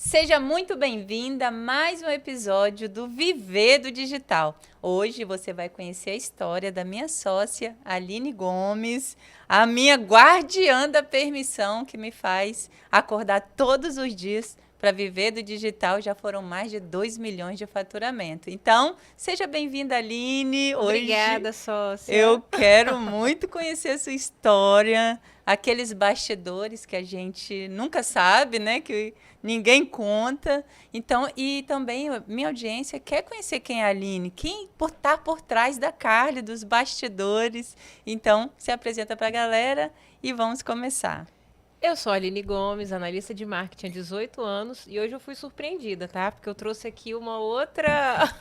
Seja muito bem-vinda a mais um episódio do Viver do Digital. Hoje você vai conhecer a história da minha sócia, Aline Gomes, a minha guardiã da permissão que me faz acordar todos os dias para viver do digital. Já foram mais de 2 milhões de faturamento. Então, seja bem-vinda, Aline. Hoje Obrigada, sócia. eu quero muito conhecer a sua história, aqueles bastidores que a gente nunca sabe, né? Que ninguém conta. Então, e também minha audiência quer conhecer quem é a Aline, quem está por trás da Carly, dos bastidores. Então, se apresenta para a galera e vamos começar. Eu sou a Aline Gomes, analista de marketing há 18 anos e hoje eu fui surpreendida, tá? Porque eu trouxe aqui uma outra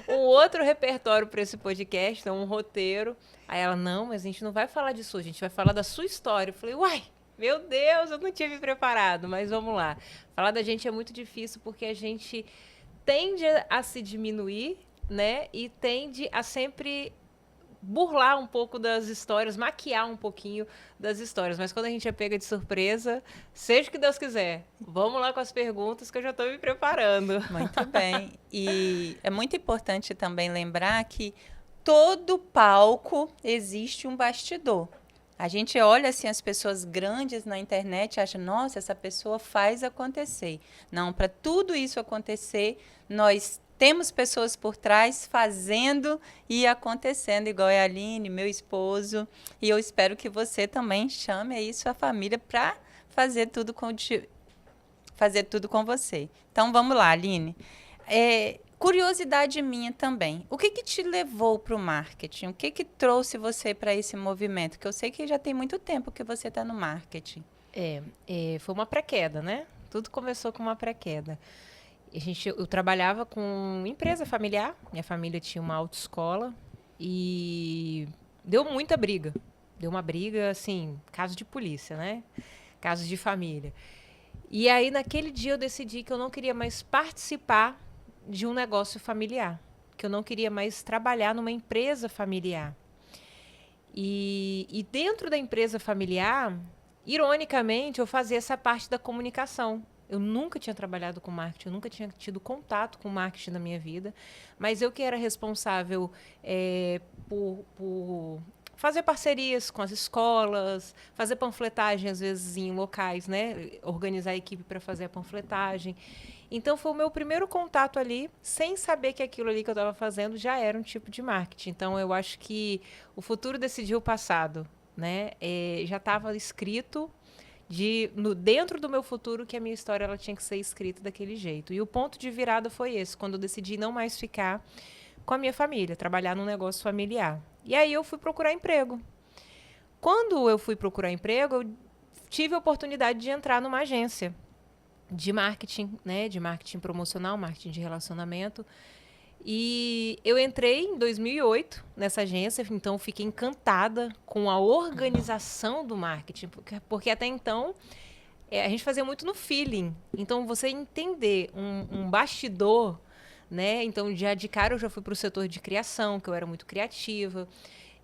um outro repertório para esse podcast, então um roteiro. Aí ela, não, mas a gente não vai falar disso, a gente vai falar da sua história. Eu falei, uai, meu Deus, eu não tinha me preparado, mas vamos lá. Falar da gente é muito difícil porque a gente tende a se diminuir, né? E tende a sempre burlar um pouco das histórias, maquiar um pouquinho das histórias. Mas quando a gente é pega de surpresa, seja o que Deus quiser. Vamos lá com as perguntas que eu já estou me preparando. Muito bem. E é muito importante também lembrar que todo palco existe um bastidor. A gente olha assim as pessoas grandes na internet e acha, nossa, essa pessoa faz acontecer. Não, para tudo isso acontecer, nós temos pessoas por trás fazendo e acontecendo, igual a Aline, meu esposo. E eu espero que você também chame aí sua família para fazer tudo com você. Então vamos lá, Aline. Curiosidade minha também. O que te levou para o marketing? O que trouxe você para esse movimento? Que eu sei que já tem muito tempo que você está no marketing. Foi uma pré-queda, né? Tudo começou com uma pré-queda. Eu trabalhava com empresa familiar, minha família tinha uma autoescola e deu muita briga. Deu uma briga, assim, caso de polícia, né? Caso de família. E aí, naquele dia, eu decidi que eu não queria mais participar de um negócio familiar, que eu não queria mais trabalhar numa empresa familiar. E dentro da empresa familiar, ironicamente, eu fazia essa parte da comunicação. Eu nunca tinha trabalhado com marketing, eu nunca tinha tido contato com marketing na minha vida, mas eu que era responsável por fazer parcerias com as escolas, fazer panfletagem, às vezes, em locais, né? Organizar a equipe para fazer a panfletagem. Então, foi o meu primeiro contato ali, sem saber que aquilo ali que eu estava fazendo já era um tipo de marketing. Então, eu acho que o futuro decidiu o passado, né? Já estava escrito dentro do meu futuro que a minha história ela tinha que ser escrita daquele jeito. E o ponto de virada foi esse, quando eu decidi não mais ficar com a minha família, trabalhar num negócio familiar. E aí eu fui procurar emprego. Quando eu fui procurar emprego, eu tive a oportunidade de entrar numa agência de marketing, né, de marketing promocional, marketing de relacionamento. E eu entrei em 2008 nessa agência, então fiquei encantada com a organização do marketing, porque até então a gente fazia muito no feeling. Então você entender um bastidor, né? Então já de cara eu já fui para o setor de criação, que eu era muito criativa.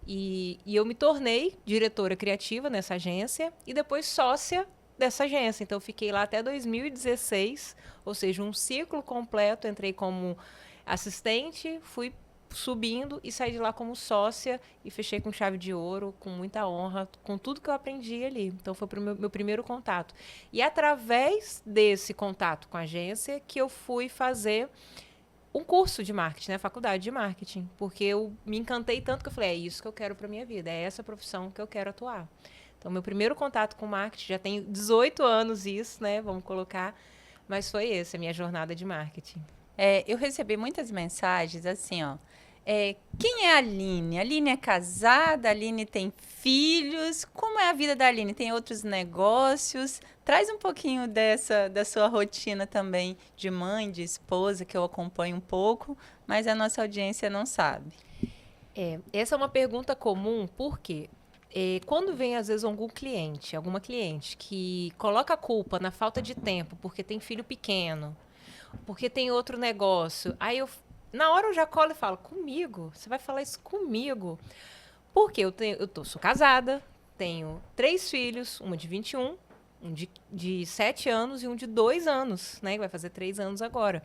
E eu me tornei diretora criativa nessa agência e depois sócia dessa agência. Então, eu fiquei lá até 2016, ou seja, um ciclo completo. Entrei como assistente, fui subindo e saí de lá como sócia e fechei com chave de ouro, com muita honra, com tudo que eu aprendi ali. Então, foi o meu primeiro contato. E através desse contato com a agência que eu fui fazer um curso de marketing, né? Faculdade de marketing, porque eu me encantei tanto que eu falei, é isso que eu quero para minha vida, é essa profissão que eu quero atuar. Então, meu primeiro contato com marketing, já tenho 18 anos isso, né? Vamos colocar, mas foi essa a minha jornada de marketing. Eu recebi muitas mensagens assim, ó. Quem é a Aline? A Aline é casada, a Aline tem filhos. Como é a vida da Aline? Tem outros negócios? Traz um pouquinho da sua rotina também de mãe, de esposa, que eu acompanho um pouco, mas a nossa audiência não sabe. Essa é uma pergunta comum, porque quando vem, às vezes, alguma cliente que coloca a culpa na falta de tempo, porque tem filho pequeno, porque tem outro negócio, aí na hora eu já colo e falo, comigo? Você vai falar isso comigo? Porque sou casada, tenho 3 filhos, uma de 21, Um de 7 anos e um de 2 anos, né? Que vai fazer 3 anos agora.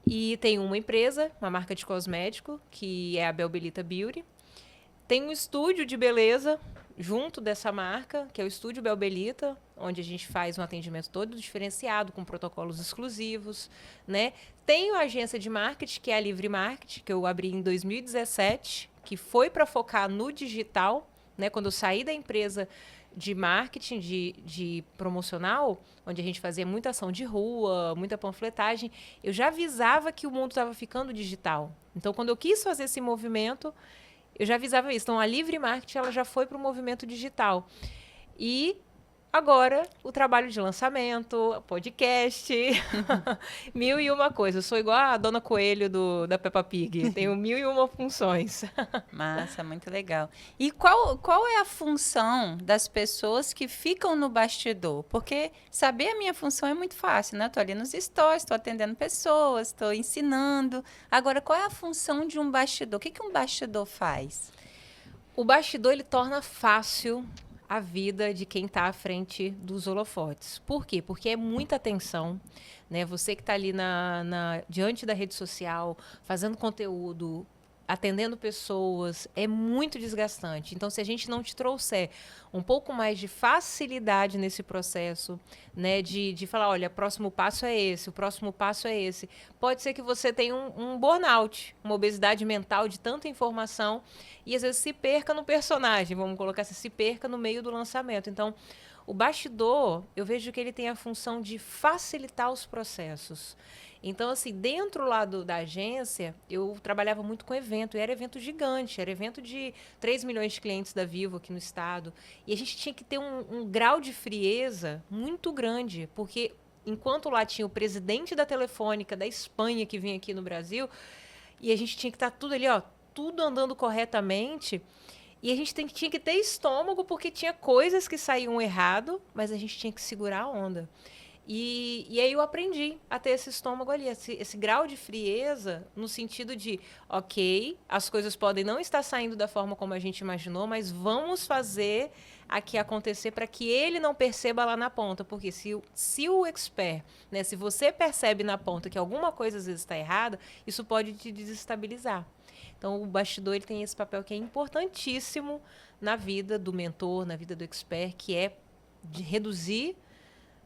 E tem uma empresa, uma marca de cosmético, que é a Belbelita Beauty. Tem um estúdio de beleza junto dessa marca, que é o Estúdio Belbelita, onde a gente faz um atendimento todo diferenciado, com protocolos exclusivos, né? Tem a agência de marketing, que é a Livre Marketing, que eu abri em 2017, que foi para focar no digital, né? Quando eu saí da empresa de marketing, de promocional, onde a gente fazia muita ação de rua, muita panfletagem, eu já avisava que o mundo estava ficando digital. Então, quando eu quis fazer esse movimento, eu já avisava isso. Então, a Livre Marketing ela já foi para o movimento digital. E agora, o trabalho de lançamento, podcast, mil e uma coisas. Eu sou igual a Dona Coelho da Peppa Pig. Tenho mil e uma funções. Massa, muito legal. E qual é a função das pessoas que ficam no bastidor? Porque saber a minha função é muito fácil, né? Estou ali nos stories, estou atendendo pessoas, estou ensinando. Agora, qual é a função de um bastidor? O que que um bastidor faz? O bastidor, ele torna fácil a vida de quem está à frente dos holofotes. Por quê? Porque é muita atenção, né? Você que está ali diante da rede social, fazendo conteúdo, atendendo pessoas, é muito desgastante. Então, se a gente não te trouxer um pouco mais de facilidade nesse processo, né, de falar, olha, o próximo passo é esse, o próximo passo é esse, pode ser que você tenha um burnout, uma obesidade mental de tanta informação e, às vezes, se perca no personagem, vamos colocar assim, se perca no meio do lançamento. Então, o bastidor, eu vejo que ele tem a função de facilitar os processos. Então, assim, dentro lá da agência, eu trabalhava muito com evento, e era evento gigante, era evento de 3 milhões de clientes da Vivo aqui no estado. E a gente tinha que ter um grau de frieza muito grande, porque enquanto lá tinha o presidente da Telefônica da Espanha que vinha aqui no Brasil, e a gente tinha que estar tudo ali, ó, tudo andando corretamente. E a gente tinha que ter estômago, porque tinha coisas que saíam errado, mas a gente tinha que segurar a onda. E aí eu aprendi a ter esse estômago ali, esse grau de frieza, no sentido de, ok, as coisas podem não estar saindo da forma como a gente imaginou, mas vamos fazer aqui acontecer para que ele não perceba lá na ponta. Porque se o expert, né, se você percebe na ponta que alguma coisa às vezes está errada, isso pode te desestabilizar. Então, o bastidor ele tem esse papel que é importantíssimo na vida do mentor, na vida do expert, que é de reduzir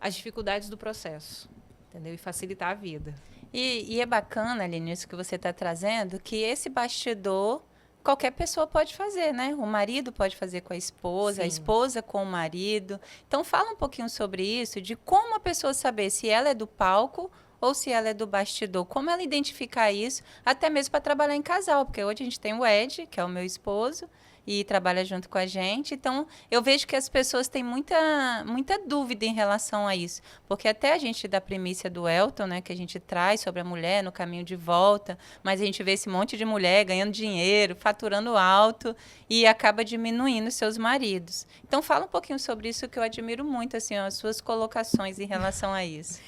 as dificuldades do processo, entendeu? E facilitar a vida. E é bacana, Aline, isso que você está trazendo, que esse bastidor qualquer pessoa pode fazer, né? O marido pode fazer com a Sim. esposa com o marido. Então, fala um pouquinho sobre isso, de como a pessoa saber se ela é do palco ou se ela é do bastidor. Como ela identificar isso, até mesmo para trabalhar em casal, porque hoje a gente tem o Ed, que é o meu esposo, e trabalha junto com a gente. Então, eu vejo que as pessoas têm muita dúvida em relação a isso. Porque até a gente dá primícia do Elton, né, que a gente traz sobre a mulher no caminho de volta, mas a gente vê esse monte de mulher ganhando dinheiro, faturando alto e acaba diminuindo seus maridos. Então, fala um pouquinho sobre isso, que eu admiro muito, assim, as suas colocações em relação a isso.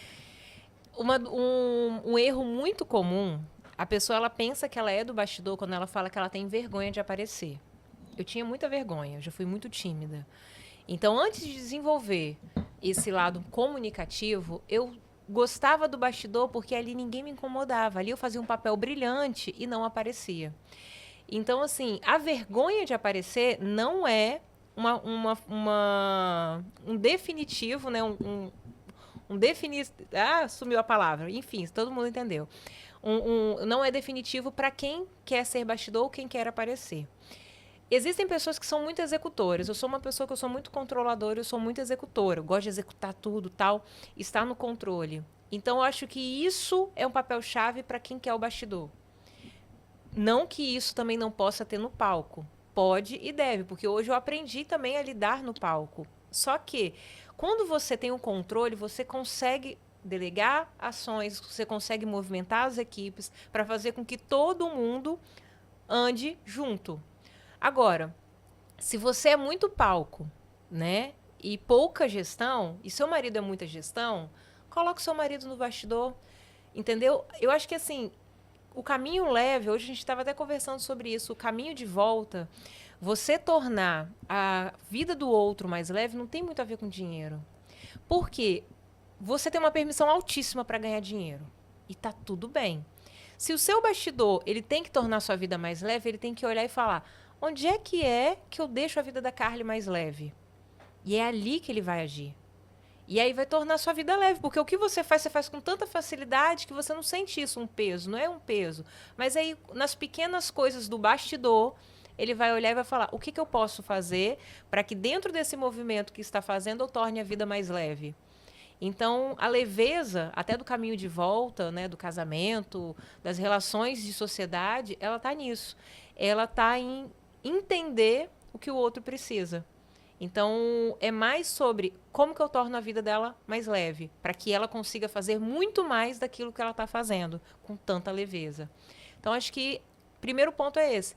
Um erro muito comum, a pessoa ela pensa que ela é do bastidor quando ela fala que ela tem vergonha de aparecer. Eu tinha muita vergonha, eu já fui muito tímida. Então, antes de desenvolver esse lado comunicativo, eu gostava do bastidor porque ali ninguém me incomodava. Ali eu fazia um papel brilhante e não aparecia. Então, assim, a vergonha de aparecer não é um definitivo, né? Sumiu a palavra. Enfim, todo mundo entendeu. Não é definitivo para quem quer ser bastidor ou quem quer aparecer. Existem pessoas que são muito executoras. Eu sou uma pessoa que eu sou muito controladora, eu sou muito executora. Eu gosto de executar tudo, tal, estar no controle. Então, eu acho que isso é um papel-chave para quem quer o bastidor. Não que isso também não possa ter no palco. Pode e deve, porque hoje eu aprendi também a lidar no palco. Só que, quando você tem o controle, você consegue delegar ações, você consegue movimentar as equipes para fazer com que todo mundo ande junto. Agora, se você é muito palco, né, e pouca gestão, e seu marido é muita gestão, coloque seu marido no bastidor, entendeu? Eu acho que, assim, o caminho leve, hoje a gente estava até conversando sobre isso, o caminho de volta, você tornar a vida do outro mais leve não tem muito a ver com dinheiro. Por quê? Você tem uma permissão altíssima para ganhar dinheiro. E tá tudo bem. Se o seu bastidor, ele tem que tornar a sua vida mais leve, ele tem que olhar e falar, onde é que eu deixo a vida da Carly mais leve? E é ali que ele vai agir. E aí vai tornar a sua vida leve, porque o que você faz com tanta facilidade que você não sente isso um peso, não é um peso. Mas aí, nas pequenas coisas do bastidor, ele vai olhar e vai falar, o que eu posso fazer para que dentro desse movimento que está fazendo eu torne a vida mais leve? Então, a leveza, até do caminho de volta, né, do casamento, das relações de sociedade, ela está nisso. Ela está em entender o que o outro precisa. Então, é mais sobre como que eu torno a vida dela mais leve, para que ela consiga fazer muito mais daquilo que ela está fazendo, com tanta leveza. Então, acho que o primeiro ponto é esse.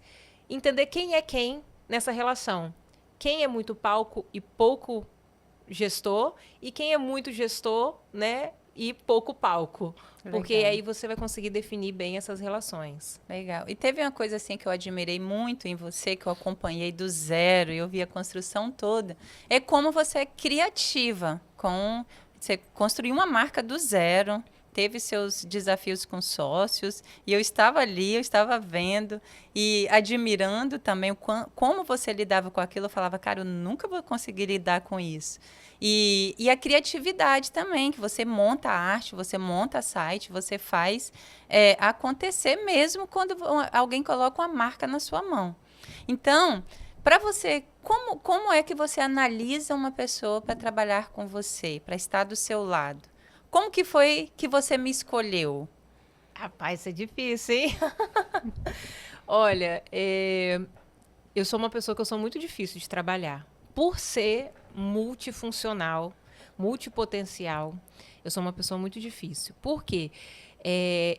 Entender quem é quem nessa relação. Quem é muito palco e pouco gestor, e quem é muito gestor, né, e pouco palco. Legal. Porque aí você vai conseguir definir bem essas relações. Legal. E teve uma coisa assim que eu admirei muito em você, que eu acompanhei do zero, e eu vi a construção toda. É como você é criativa. Você construiu uma marca do zero, teve seus desafios com sócios, e eu estava ali, eu estava vendo e admirando também como você lidava com aquilo. Eu falava, cara, eu nunca vou conseguir lidar com isso. E a criatividade também, que você monta a arte, você monta site, você faz acontecer mesmo quando alguém coloca uma marca na sua mão. Então, para você, como é que você analisa uma pessoa para trabalhar com você, para estar do seu lado? Como que foi que você me escolheu? Rapaz, isso é difícil, hein? Olha, eu sou uma pessoa que eu sou muito difícil de trabalhar. Por ser multifuncional, multipotencial, eu sou uma pessoa muito difícil. Por quê?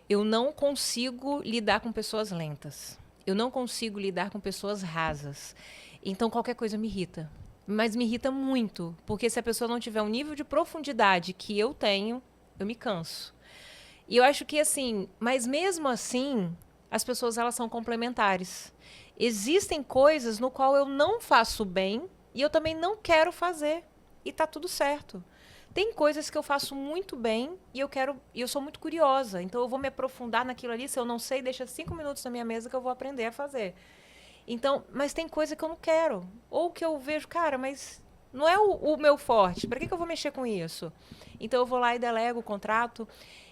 Eu não consigo lidar com pessoas lentas. Eu não consigo lidar com pessoas rasas. Então, qualquer coisa me irrita. Mas me irrita muito, porque se a pessoa não tiver um nível de profundidade que eu tenho, eu me canso. E eu acho que assim, mas mesmo assim, as pessoas elas são complementares. Existem coisas no qual eu não faço bem e eu também não quero fazer. E tá tudo certo. Tem coisas que eu faço muito bem e eu sou muito curiosa. Então eu vou me aprofundar naquilo ali. Se eu não sei, deixa 5 minutos na minha mesa que eu vou aprender a fazer. Então, mas tem coisa que eu não quero. Ou que eu vejo, cara, mas não é o meu forte. Para que eu vou mexer com isso? Então, eu vou lá e delego o contrato.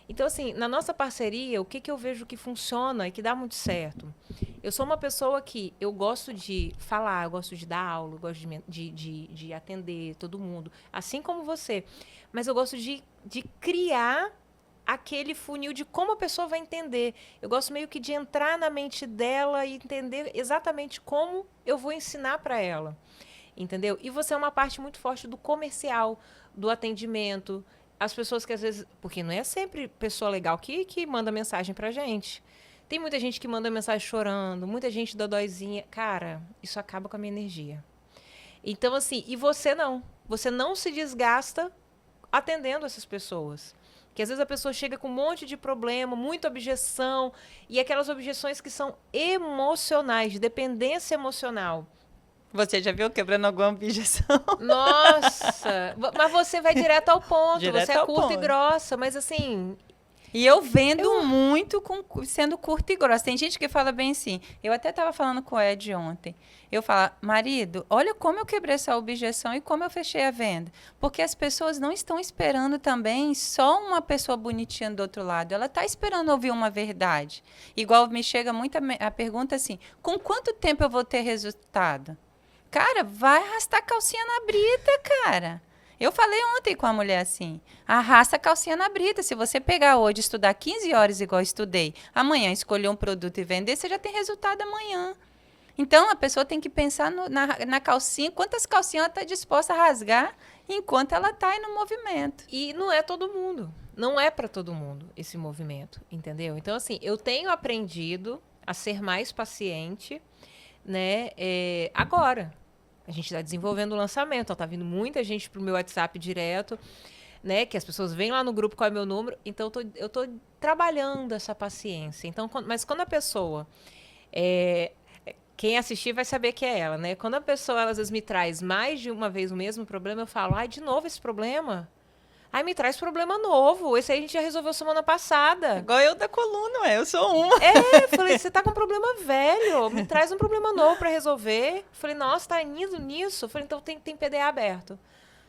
Então, assim, na nossa parceria, o que eu vejo que funciona e que dá muito certo? Eu sou uma pessoa que eu gosto de falar, eu gosto de dar aula, eu gosto de atender todo mundo, assim como você. Mas eu gosto de criar aquele funil de como a pessoa vai entender. Eu gosto meio que de entrar na mente dela e entender exatamente como eu vou ensinar para ela. Entendeu? E você é uma parte muito forte do comercial, do atendimento. As pessoas que às vezes... Porque não é sempre pessoa legal que manda mensagem pra gente. Tem muita gente que manda mensagem chorando, muita gente dodóizinha. Cara, isso acaba com a minha energia. Então, assim, e você não. Você não se desgasta atendendo essas pessoas. Que às vezes a pessoa chega com um monte de problema, muita objeção, e aquelas objeções que são emocionais, de dependência emocional. Você já viu quebrando alguma objeção? Nossa! Mas você vai direto ao ponto, Direto você é ao curta ponto. e grossa, mas assim... E eu vendo muito sendo curta e grossa. Tem gente que fala bem assim. Eu até estava falando com o Ed ontem. Eu falo, marido, olha como eu quebrei essa objeção e como eu fechei a venda. Porque as pessoas não estão esperando também só uma pessoa bonitinha do outro lado. Ela está esperando ouvir uma verdade. Igual me chega muito a pergunta assim, com quanto tempo eu vou ter resultado? Cara, vai arrastar a calcinha na brita, cara. Eu falei ontem com a mulher assim, arrasta a calcinha na brita. Se você pegar hoje e estudar 15 horas igual eu estudei, amanhã escolher um produto e vender, você já tem resultado amanhã. Então, a pessoa tem que pensar na calcinha, quantas calcinhas ela está disposta a rasgar enquanto ela está aí no movimento. E não é todo mundo. Não é para todo mundo esse movimento, entendeu? Então, assim, eu tenho aprendido a ser mais paciente, né? Agora. A gente está desenvolvendo o lançamento, está vindo muita gente para o meu WhatsApp direto, né? Que as pessoas vêm lá no grupo qual é o meu número. Então, eu estou trabalhando essa paciência. Então, mas quando a pessoa... quem assistir vai saber que é ela, né? Quando a pessoa, ela, às vezes, me traz mais de uma vez o mesmo problema, eu falo, de novo esse problema? Aí me traz problema novo. Esse aí a gente já resolveu semana passada. Igual eu da coluna, eu sou uma. Eu falei, você tá com um problema velho, me traz um problema novo pra resolver. Falei, nossa, tá indo nisso? Falei, então tem PDA aberto.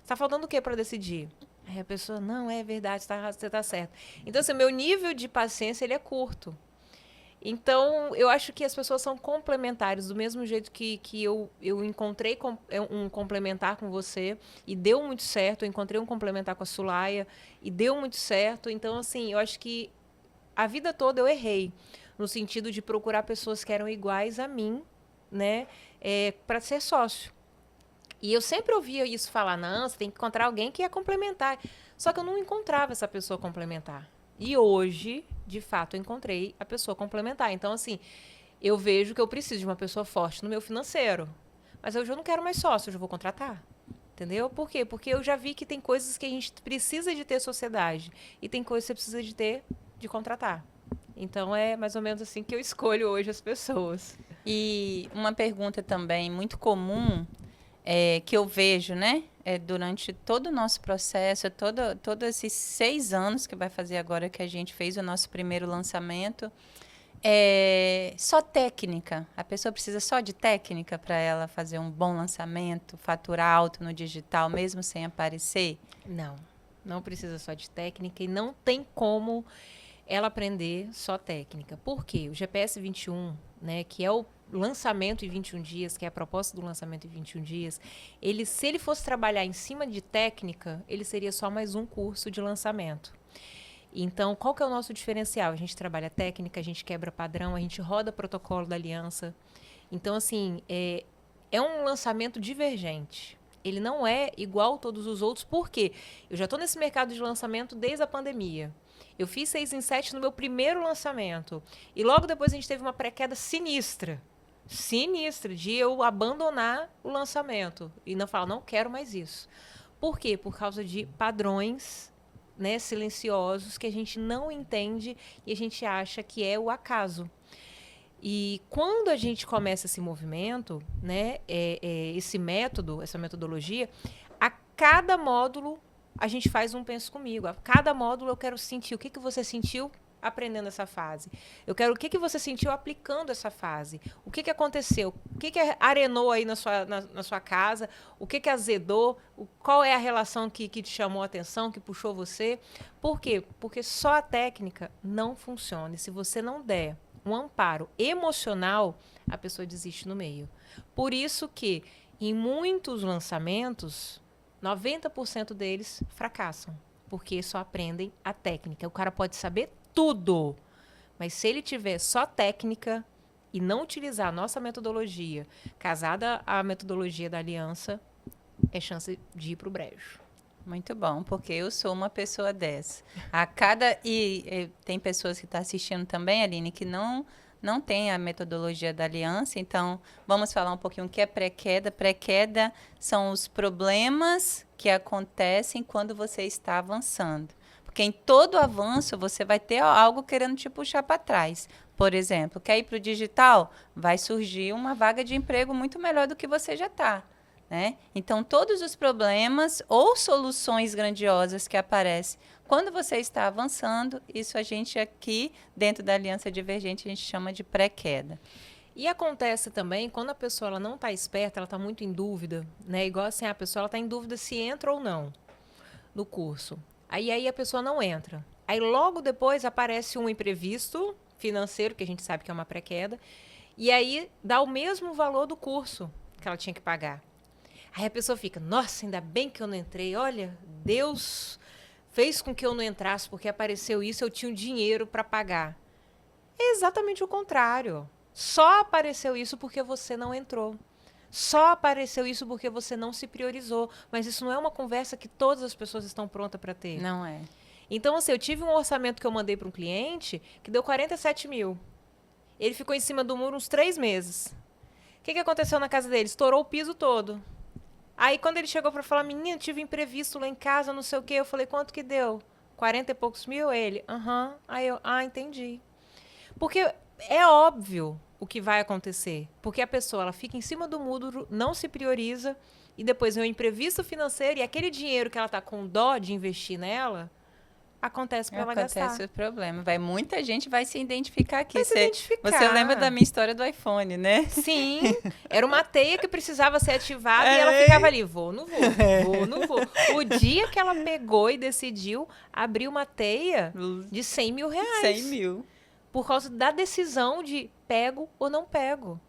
Tá faltando o que pra decidir? Aí a pessoa, não, é verdade, você tá certo. Então, assim, meu nível de paciência, ele é curto. Então, eu acho que as pessoas são complementares, do mesmo jeito que eu encontrei um complementar com você e deu muito certo, eu encontrei um complementar com a Sulaia e deu muito certo. Então, assim, eu acho que a vida toda eu errei, no sentido de procurar pessoas que eram iguais a mim, né, para ser sócio. E eu sempre ouvia isso falar, não, você tem que encontrar alguém que é complementar. Só que eu não encontrava essa pessoa complementar. E hoje, de fato, eu encontrei a pessoa complementar. Então, assim, eu vejo que eu preciso de uma pessoa forte no meu financeiro. Mas hoje eu não quero mais sócio, eu já vou contratar. Entendeu? Por quê? Porque eu já vi que tem coisas que a gente precisa de ter sociedade. E tem coisas que você precisa de contratar. Então, é mais ou menos assim que eu escolho hoje as pessoas. E uma pergunta também muito comum que eu vejo, né? Durante todo o nosso processo, todos esses 6 anos que vai fazer agora que a gente fez o nosso primeiro lançamento, só técnica. A pessoa precisa só de técnica para ela fazer um bom lançamento, faturar alto no digital, mesmo sem aparecer? Não, não precisa só de técnica e não tem como ela aprender só técnica. Por quê? O GPS 21, né, que é o lançamento em 21 dias, que é a proposta do lançamento em 21 dias, se ele fosse trabalhar em cima de técnica, ele seria só mais um curso de lançamento. Então, qual que é o nosso diferencial? A gente trabalha técnica, a gente quebra padrão, a gente roda protocolo da aliança. Então, assim, é um lançamento divergente. Ele não é igual a todos os outros, porque eu já estou nesse mercado de lançamento desde a pandemia. Eu fiz 6 em 7 no meu primeiro lançamento. E logo depois a gente teve uma pré-queda sinistra. Sinistra, de eu abandonar o lançamento. E não falar, não quero mais isso. Por quê? Por causa de padrões, né, silenciosos que a gente não entende e a gente acha que é o acaso. E quando a gente começa esse movimento, né, esse método, essa metodologia, a cada módulo a gente faz um penso comigo. A cada módulo eu quero sentir o que você sentiu aprendendo essa fase. Eu quero o que você sentiu aplicando essa fase. O que aconteceu? O que arenou aí na sua casa? O que azedou? Qual é a relação que te chamou a atenção, que puxou você? Por quê? Porque só a técnica não funciona. E se você não der um amparo emocional, a pessoa desiste no meio. Por isso que, em muitos lançamentos, 90% deles fracassam, porque só aprendem a técnica. O cara pode saber tudo, mas se ele tiver só técnica e não utilizar a nossa metodologia, casada à metodologia da aliança, é chance de ir para o brejo. Muito bom, porque eu sou uma pessoa dessa. Tem pessoas que estão assistindo também, Aline, que não tem a metodologia da aliança. Então, vamos falar um pouquinho o que é pré-queda. Pré-queda são os problemas que acontecem quando você está avançando. Porque em todo avanço você vai ter algo querendo te puxar para trás. Por exemplo, quer ir para o digital? Vai surgir uma vaga de emprego muito melhor do que você já está. Né? Então, todos os problemas ou soluções grandiosas que aparecem quando você está avançando, isso a gente aqui, dentro da Aliança Divergente, a gente chama de pré-queda. E acontece também, quando a pessoa ela não está esperta, ela está muito em dúvida, né? Igual assim, a pessoa está em dúvida se entra ou não no curso. Aí a pessoa não entra. Aí logo depois aparece um imprevisto financeiro, que a gente sabe que é uma pré-queda, e aí dá o mesmo valor do curso que ela tinha que pagar. Aí a pessoa fica, nossa, ainda bem que eu não entrei. Olha, Deus fez com que eu não entrasse, porque apareceu isso, eu tinha o dinheiro para pagar. É exatamente o contrário. Só apareceu isso porque você não entrou. Só apareceu isso porque você não se priorizou. Mas isso não é uma conversa que todas as pessoas estão prontas para ter. Não é. Então, assim, eu tive um orçamento que eu mandei para um cliente que deu 47 mil. Ele ficou em cima do muro uns 3 meses. O que aconteceu na casa dele? Estourou o piso todo. Aí, quando ele chegou para falar, menina, tive imprevisto lá em casa, não sei o quê. Eu falei, quanto que deu? 40 e poucos mil? Ele, aham. Aí eu, entendi. Porque é óbvio, o que vai acontecer. Porque a pessoa ela fica em cima do muro, não se prioriza, e depois vem um imprevisto financeiro, e aquele dinheiro que ela está com dó de investir nela, acontece para ela gastar. Acontece o problema. Muita gente vai se identificar aqui. Vai se identificar. Você lembra da minha história do iPhone, né? Sim, era uma teia que precisava ser ativada e ela ficava ali, vou, não vou. O dia que ela pegou e decidiu abrir uma teia de 100 mil reais. 100 mil. Por causa da decisão de pego ou não pego.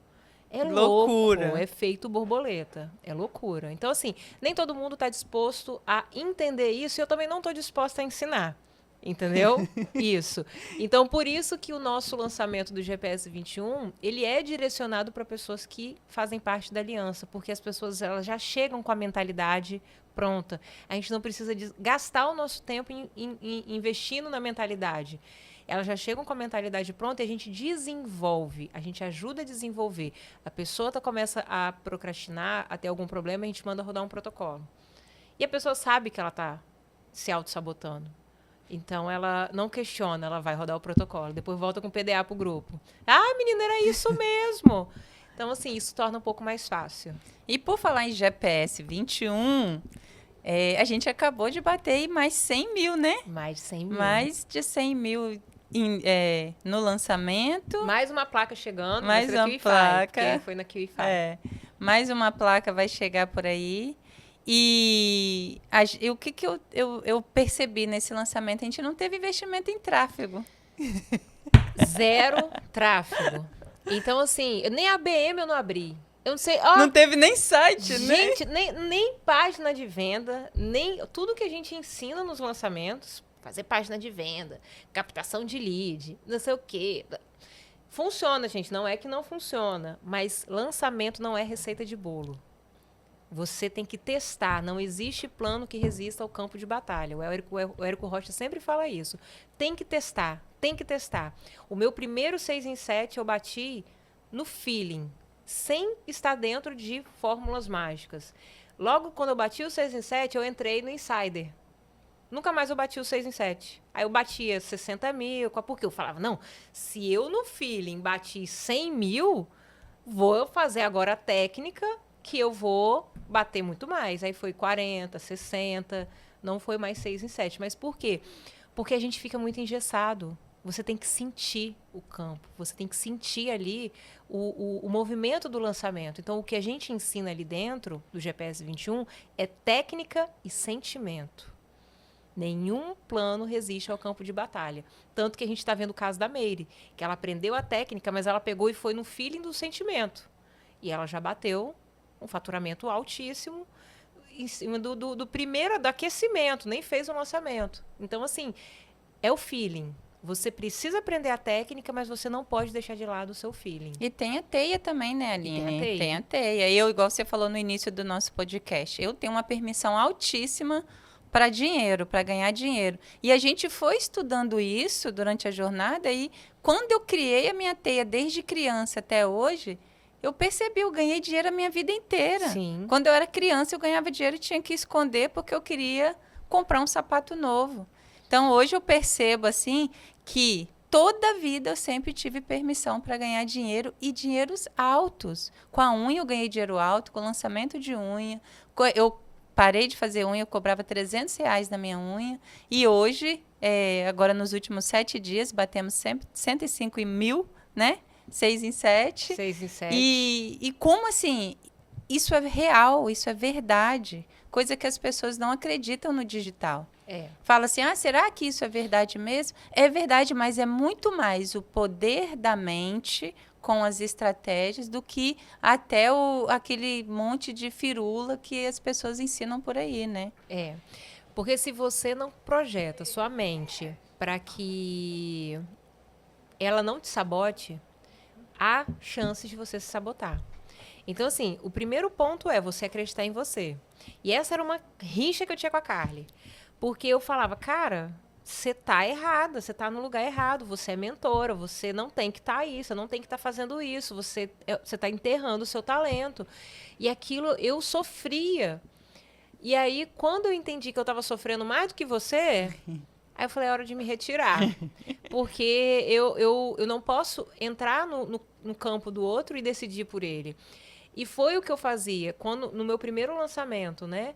É loucura. Louco, é efeito borboleta. É loucura. Então, assim, nem todo mundo está disposto a entender isso e eu também não estou disposta a ensinar. Entendeu? Isso. Então, por isso que o nosso lançamento do GPS 21, ele é direcionado para pessoas que fazem parte da aliança, porque as pessoas elas já chegam com a mentalidade pronta. A gente não precisa gastar o nosso tempo investindo na mentalidade. Elas já chegam com a mentalidade pronta e a gente desenvolve, a gente ajuda a desenvolver. A pessoa começa a procrastinar, a ter algum problema, a gente manda rodar um protocolo. E a pessoa sabe que ela está se auto-sabotando. Então, ela não questiona, ela vai rodar o protocolo. Depois volta com o PDA para o grupo. Ah, menina, era isso mesmo. Então, assim, isso torna um pouco mais fácil. E por falar em GPS 21... a gente acabou de bater aí mais 100 mil, né? Mais de 100 mil. Mais de 100 mil no lançamento. Mais uma placa chegando. Mais uma placa. Foi na QIFI. Mais uma placa vai chegar por aí. E o que eu percebi nesse lançamento? A gente não teve investimento em tráfego. Zero tráfego. Então, assim, nem a BM eu não abri. Eu não sei. Não teve nem site, gente, né? Nem página de venda, nem tudo que a gente ensina nos lançamentos, fazer página de venda, captação de lead, não sei o quê. Funciona, gente, não é que não funciona, mas lançamento não é receita de bolo. Você tem que testar, não existe plano que resista ao campo de batalha. O Érico Rocha sempre fala isso. Tem que testar, tem que testar. O meu primeiro 6 em 7 eu bati no feeling, sem estar dentro de fórmulas mágicas. Logo, quando eu bati o 6 em 7, eu entrei no Insider. Nunca mais eu bati o 6 em 7. Aí eu batia 60 mil, porque eu falava, não, se eu no feeling bati 100 mil, vou fazer agora a técnica que eu vou bater muito mais. Aí foi 40, 60, não foi mais 6 em 7. Mas por quê? Porque a gente fica muito engessado. Você tem que sentir o campo, você tem que sentir ali o movimento do lançamento. Então, o que a gente ensina ali dentro do GPS 21 é técnica e sentimento. Nenhum plano resiste ao campo de batalha. Tanto que a gente está vendo o caso da Meire, que ela aprendeu a técnica, mas ela pegou e foi no feeling do sentimento. E ela já bateu um faturamento altíssimo em cima do primeiro, do aquecimento, nem fez o lançamento. Então, assim, é o feeling. Você precisa aprender a técnica, mas você não pode deixar de lado o seu feeling. E tem a teia também, né, Aline? Tem a teia. Igual você falou no início do nosso podcast, eu tenho uma permissão altíssima para dinheiro, para ganhar dinheiro. E a gente foi estudando isso durante a jornada e quando eu criei a minha teia desde criança até hoje, eu percebi, eu ganhei dinheiro a minha vida inteira. Sim. Quando eu era criança, eu ganhava dinheiro e tinha que esconder porque eu queria comprar um sapato novo. Então, hoje eu percebo, assim, que toda a vida eu sempre tive permissão para ganhar dinheiro e dinheiros altos. Com a unha eu ganhei dinheiro alto, com o lançamento de unha. Eu parei de fazer unha, eu cobrava R$300 na minha unha. E hoje, agora nos últimos 7 dias, batemos sempre 105 mil, né? 6 em 7. 6 em 7. E como assim, isso é real, isso é verdade. Coisa que as pessoas não acreditam no digital. Fala assim, será que isso é verdade mesmo? É verdade, mas é muito mais o poder da mente com as estratégias do que até aquele monte de firula que as pessoas ensinam por aí, né? Porque se você não projeta sua mente para que ela não te sabote, há chances de você se sabotar. Então, assim, o primeiro ponto é você acreditar em você. E essa era uma rixa que eu tinha com a Carly. Porque eu falava, cara, você tá errada, você tá no lugar errado, você é mentora, você não tem que estar aí, você não tem que estar fazendo isso, você tá enterrando o seu talento. E aquilo eu sofria. E aí, quando eu entendi que eu estava sofrendo mais do que você, Aí eu falei, é hora de me retirar. Porque eu não posso entrar no campo do outro e decidir por ele. E foi o que eu fazia. Quando, no meu primeiro lançamento, né?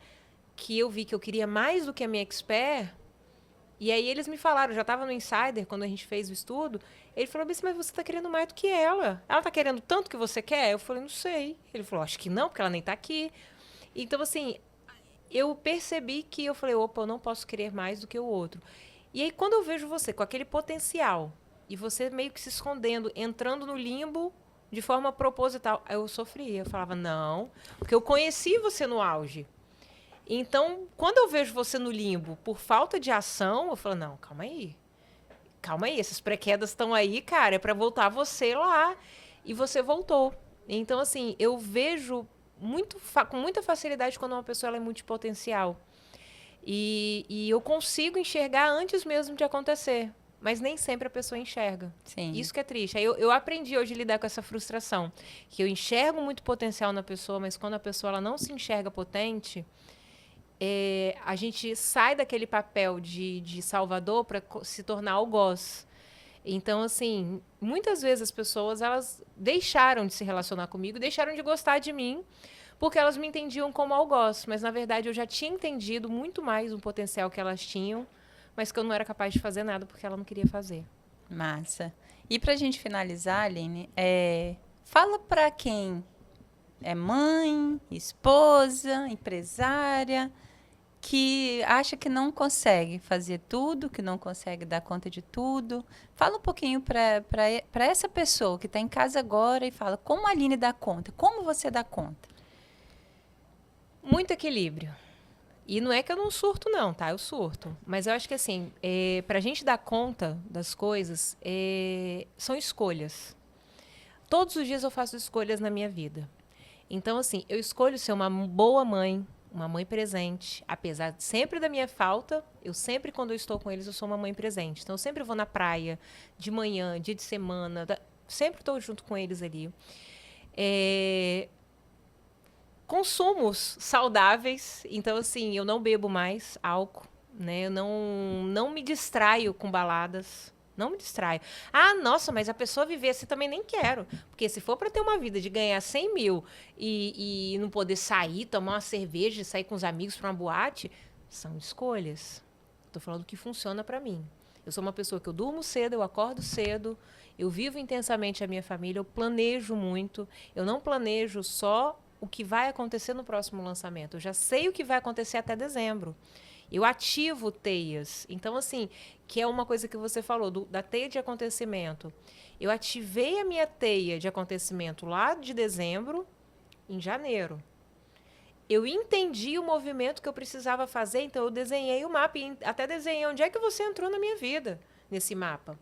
Que eu vi que eu queria mais do que a minha expert. E aí eles me falaram, eu já estava no Insider, quando a gente fez o estudo. Ele falou, mas você está querendo mais do que ela. Ela está querendo tanto que você quer? Eu falei, não sei. Ele falou, acho que não, porque ela nem está aqui. Então, assim, eu percebi que eu falei, opa, eu não posso querer mais do que o outro. E aí, quando eu vejo você com aquele potencial, e você meio que se escondendo, entrando no limbo de forma proposital, eu sofria. Eu falava, não, porque eu conheci você no auge. Então, quando eu vejo você no limbo por falta de ação, eu falo, não, calma aí. Calma aí, essas pré-quedas estão aí, cara, é para voltar você lá. E você voltou. Então, assim, eu vejo com muita facilidade quando uma pessoa ela é multipotencial. E eu consigo enxergar antes mesmo de acontecer. Mas nem sempre a pessoa enxerga. Sim. Isso que é triste. Aí eu aprendi hoje a lidar com essa frustração. Que eu enxergo muito potencial na pessoa, mas quando a pessoa ela não se enxerga potente, a gente sai daquele papel de salvador para se tornar algoz. Então, assim, muitas vezes as pessoas elas deixaram de se relacionar comigo, deixaram de gostar de mim, porque elas me entendiam como algoz. Mas, na verdade, eu já tinha entendido muito mais o potencial que elas tinham, mas que eu não era capaz de fazer nada porque ela não queria fazer. Massa. E para a gente finalizar, Aline, fala para quem é mãe, esposa, empresária, que acha que não consegue fazer tudo, que não consegue dar conta de tudo. Fala um pouquinho para essa pessoa que está em casa agora e fala, como a Aline dá conta? Como você dá conta? Muito equilíbrio. E não é que eu não surto, não, tá? Eu surto. Mas eu acho que, assim, pra gente dar conta das coisas, são escolhas. Todos os dias eu faço escolhas na minha vida. Então, assim, eu escolho ser uma boa mãe, uma mãe presente. Apesar sempre da minha falta, eu sempre, quando eu estou com eles, eu sou uma mãe presente. Então, eu sempre vou na praia, de manhã, dia de semana, sempre estou junto com eles ali. Consumos saudáveis. Então, assim, eu não bebo mais álcool, né? Eu não me distraio com baladas. Não me distraio. Ah, nossa, mas a pessoa viver assim também nem quero. Porque se for para ter uma vida de ganhar 100 mil e não poder sair, tomar uma cerveja, sair com os amigos para uma boate, são escolhas. Estou falando do que funciona para mim. Eu sou uma pessoa que eu durmo cedo, eu acordo cedo, eu vivo intensamente a minha família, eu planejo muito. Eu não planejo só o que vai acontecer no próximo lançamento. Eu já sei o que vai acontecer até dezembro. Eu ativo teias. Então, assim, que é uma coisa que você falou, da teia de acontecimento. Eu ativei a minha teia de acontecimento lá de dezembro, em janeiro. Eu entendi o movimento que eu precisava fazer, então eu desenhei o mapa. E até desenhei onde é que você entrou na minha vida, nesse mapa.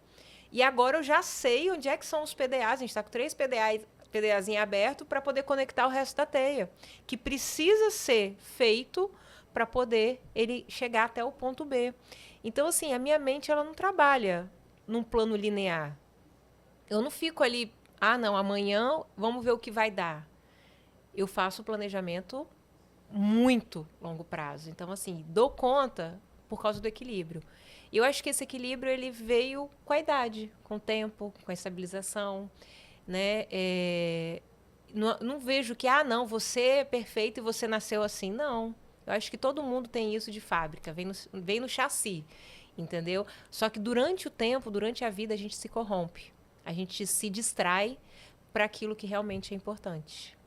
E agora eu já sei onde é que são os PDAs. A gente está com 3 PDAs em aberto para poder conectar o resto da teia, que precisa ser feito para poder ele chegar até o ponto B. Então, assim, a minha mente ela não trabalha num plano linear. Eu não fico ali, não, amanhã vamos ver o que vai dar. Eu faço o planejamento muito longo prazo. Então, assim, dou conta por causa do equilíbrio. Eu acho que esse equilíbrio ele veio com a idade, com o tempo, com a estabilização, né? Não vejo que, não, você é perfeito e você nasceu assim. Não. Eu acho que todo mundo tem isso de fábrica, vem no chassi, entendeu? Só que durante o tempo, durante a vida, a gente se corrompe. A gente se distrai para aquilo que realmente é importante.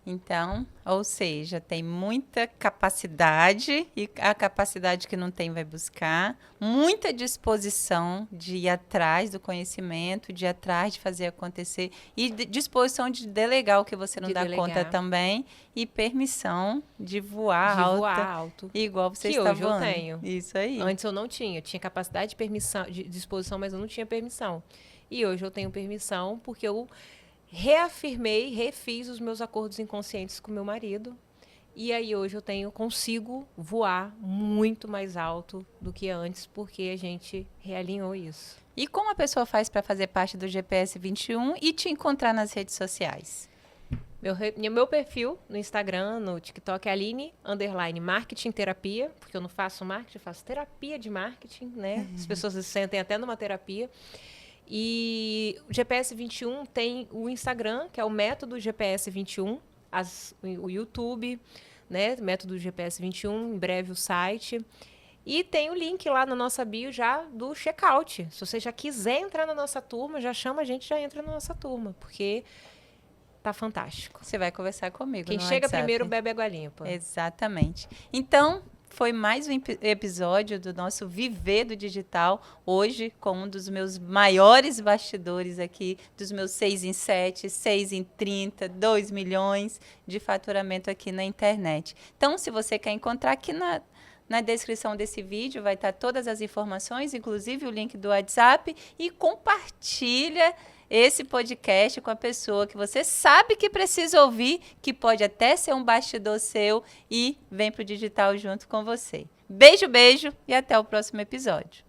Então, ou seja, tem muita capacidade, e a capacidade que não tem vai buscar, muita disposição de ir atrás do conhecimento, de ir atrás de fazer acontecer, e disposição de delegar o que você não dá conta também, e permissão de voar alto, igual você está voando. Que hoje eu tenho. Isso aí. Antes eu não tinha, eu tinha capacidade de permissão, de disposição, mas eu não tinha permissão. E hoje eu tenho permissão porque eu refiz os meus acordos inconscientes com meu marido. E aí hoje eu consigo voar muito mais alto do que antes, porque a gente realinhou isso. E como a pessoa faz para fazer parte do GPS 21 e te encontrar nas redes sociais? Meu perfil no Instagram, no TikTok é Aline_marketing terapia, porque eu não faço marketing, eu faço terapia de marketing, né? As pessoas se sentem até numa terapia. E o GPS 21 tem o Instagram, que é o método GPS 21, o YouTube, né? Método GPS 21, em breve o site. E tem o link lá na nossa bio já do checkout. Se você já quiser entrar na nossa turma, já chama a gente, já entra na nossa turma, porque tá fantástico. Você vai conversar comigo Quem no chega WhatsApp. primeiro bebe água limpa. Exatamente. Então, foi mais um episódio do nosso Viver do Digital, hoje com um dos meus maiores bastidores aqui, dos meus 6 em 7, 6 em 30, 2 milhões de faturamento aqui na internet. Então, se você quer encontrar aqui na descrição desse vídeo, vai estar todas as informações, inclusive o link do WhatsApp, e compartilha esse podcast com a pessoa que você sabe que precisa ouvir, que pode até ser um bastidor seu, e vem pro digital junto com você. Beijo, beijo e até o próximo episódio.